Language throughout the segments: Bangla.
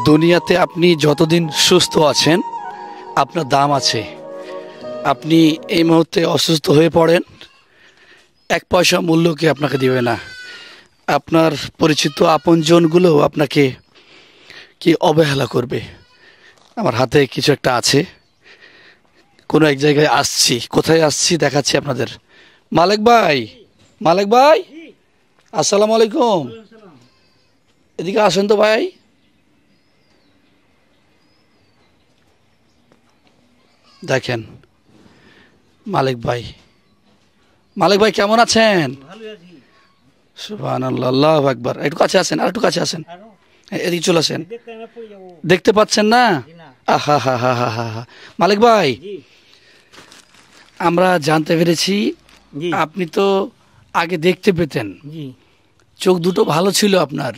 দুনিয়াতে আপনি যতদিন সুস্থ আছেন আপনার দাম আছে। আপনি এই মুহূর্তে অসুস্থ হয়ে পড়েন, এক পয়সা মূল্য কি আপনাকে দিবে না। আপনার পরিচিত আপনজনগুলো আপনাকে কি অবহেলা করবে। আমার হাতে কিছু একটা আছে, কোনো এক জায়গায় আসছি, কোথায় আসছি দেখাচ্ছি আপনাদের। মালিক ভাই, মালিক ভাই, আসসালামু আলাইকুম। এদিকে আসেন তো ভাই। দেখেন মালিক ভাই, মালিক ভাই কেমন আছেন? সুবহানাল্লাহ, আল্লাহু আকবার। একটু কাছে আসেন, আর একটু কাছে আসেন, এদিকে চলে আসেন। দেখতে পাচ্ছেন না? আহা হা হা হা হা হা। মালিক ভাই, আমরা জানতে পেরেছি আপনি তো আগে দেখতে পেতেন, চোখ দুটো ভালো ছিল আপনার।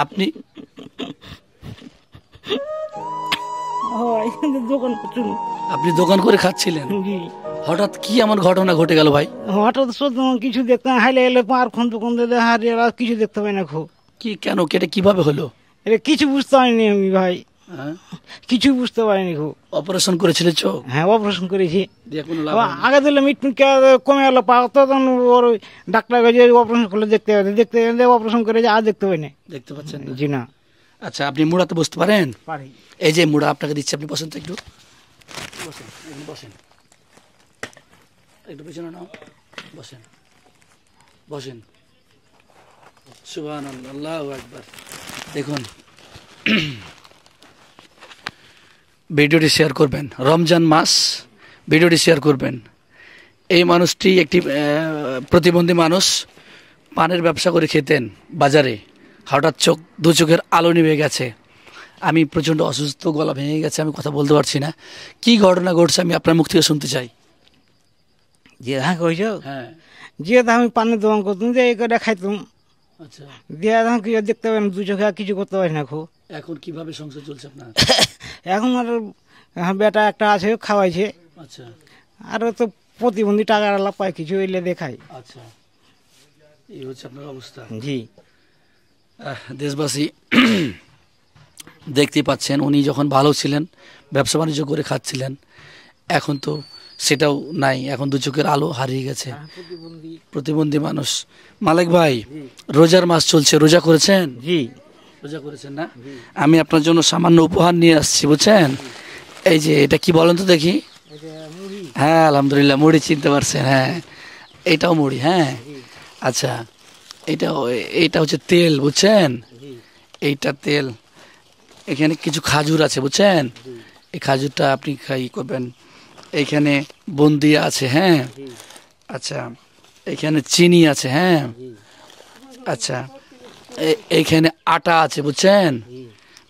আপনি আপনি দোকান করে খাচ্ছিলেন, হঠাৎ কি এমন ঘটনা ঘটে গেল ভাই? হঠাৎ কিছু দেখতাম, হাইলে এলে পার খন্দ হারিয়ে কিছু দেখতে পাই না। খুব কি, কেন, কেটে কিভাবে হলো? এটা কিছু বুঝতে পারিনি আমি ভাই, কিছু বুঝতে পারিনি। খুব অপারেশন করেছিল চোখ? হ্যাঁ, অপারেশন করেছি। আগে দিলে মিটমিট কমে গেল পা, তখন ওর ডাক্তার কাছে অপারেশন করলে দেখতে পাবে, দেখতে গেলে অপারেশন করে আর দেখতে পাই না। দেখতে পাচ্ছেন? জি না। আচ্ছা, আপনি মুড়াতে বসতে পারেন? পারি। এই যে মুড়া আপনাকে দিচ্ছি, আপনি বসেন তো, একটু বসেন, বসেন, একটু পিছনে নাও, বসেন, বসেন। সুবহানাল্লাহ, আল্লাহু আকবার। দেখুন, ভিডিওটি শেয়ার করবেন, রমজান মাস, ভিডিওটি শেয়ার করবেন। এই মানুষটি একটি প্রতিবন্ধী মানুষ, পানের ব্যবসা করে খেতেন বাজারে। হঠাৎ দু চোখের আলো নিভে গেছে। আমি প্রচণ্ড অসুস্থ, গলা ভেঙে গেছে, আমি কথা বলতে পারছি না। কি ঘটনা ঘটছে আমি আপনার মুখ থেকে শুনতে চাই। যে হ্যাঁ কইছ, হ্যাঁ, যে আমি পানের দোকান করতাম, যে এই কটা খাইতাম। আচ্ছা, দিয়ে এখন কিছু দেখতে পাই না, দু চোখে আর কিছু করতে পারি না। খুব এখন কিভাবে সংসার চলছে আপনার? এখন আর বেটা একটা আছে, খাওয়াইছে। আচ্ছা, আর তো প্রতিবন্ধী টাকা লাভ পায়, কিছু এলে দেখাই। আচ্ছা, এই হচ্ছে আপনার অবস্থা। জি, দেশবাসী দেখতে পাচ্ছেন, উনি যখন ভালো ছিলেন, ব্যবসা বাণিজ্য করে খাচ্ছিলেন, এখন তো সেটাও নাই, এখন দু চোখের আলো হারিয়ে গেছে। প্রতিবন্ধী মানুষ। মালিক ভাই, রোজার মাস চলছে, রোজা করেছেন? জি, রোজা করেছেন না? আমি আপনার জন্য সামান্য উপহার নিয়ে আসছি, বুঝছেন? এই যে এটা কি বলেন তো দেখি। হ্যাঁ, আলহামদুলিল্লাহ, মুড়ি চিনতে পারছেন? হ্যাঁ, এটাও মুড়ি। হ্যাঁ, আচ্ছা, এটা হচ্ছে তেল, বুঝছেন? এইটা তেল। এখানে কিছু খাজুর আছে, বুঝছেন? এই খাজুরটা আপনি খাই করবেন। এইখানে বুন্দিয়া আছে। হ্যাঁ, আচ্ছা, এখানে চিনি আছে। হ্যাঁ, আচ্ছা, এইখানে আটা আছে, বুঝছেন?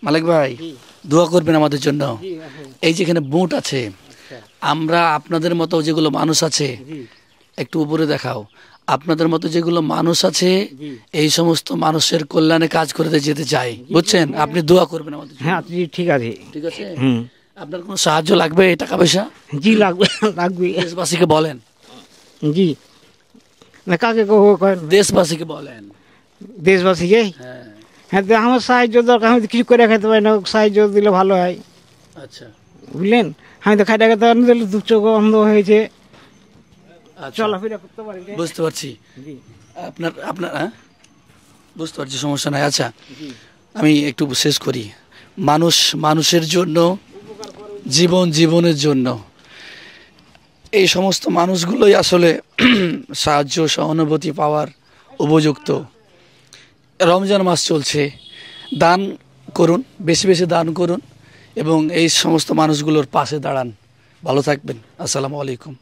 মালিক ভাই, দোয়া করবেন আমাদের জন্য। এই যেখানে বুট আছে, আমরা আপনাদের মতো যেগুলো মানুষ আছে, একটু উপরে দেখাও, আপনাদের মতো যেগুলো মানুষ আছে, এই সমস্ত মানুষের কল্যাণে কাজ করতে যেতে চাই, বুঝছেন? আপনি দোয়া করবেন আমাদের। হ্যাঁ, ঠিক আছে, ঠিক আছে। আপনার কোনো সাহায্য লাগবে, টাকা পয়সা? জি, লাগবে, লাগবে। দেশবাসীকে বলেন। জি, না কাকে দেশবাসীকে বলেন। দেশবাসীকে? হ্যাঁ, হ্যাঁ, আমার সাহায্য দরকার, আমি কিছু করে খাইতে পারি না, সাহায্য দিলে ভালো হয়। আচ্ছা, বুঝলেন? আমি তো খাইতে খাইতে দিলে দু চোখ অন্ধ হয়েছে, চলাফেরা করতে পারি। বুঝতে পারছি আপনার বুঝতে পারছি, সমস্যা নাই। আচ্ছা, আমি একটু শেষ করি। মানুষের জন্য, জীবনের জন্য, এই সমস্ত মানুষগুলোই আসলে সাহায্য সহানুভূতি পাওয়ার উপযুক্ত। রমজান মাস চলছে, দান করুন, বেশি বেশি দান করুন এবং এই সমস্ত মানুষগুলোর পাশে দাঁড়ান। ভালো থাকবেন। আসসালামু আলাইকুম।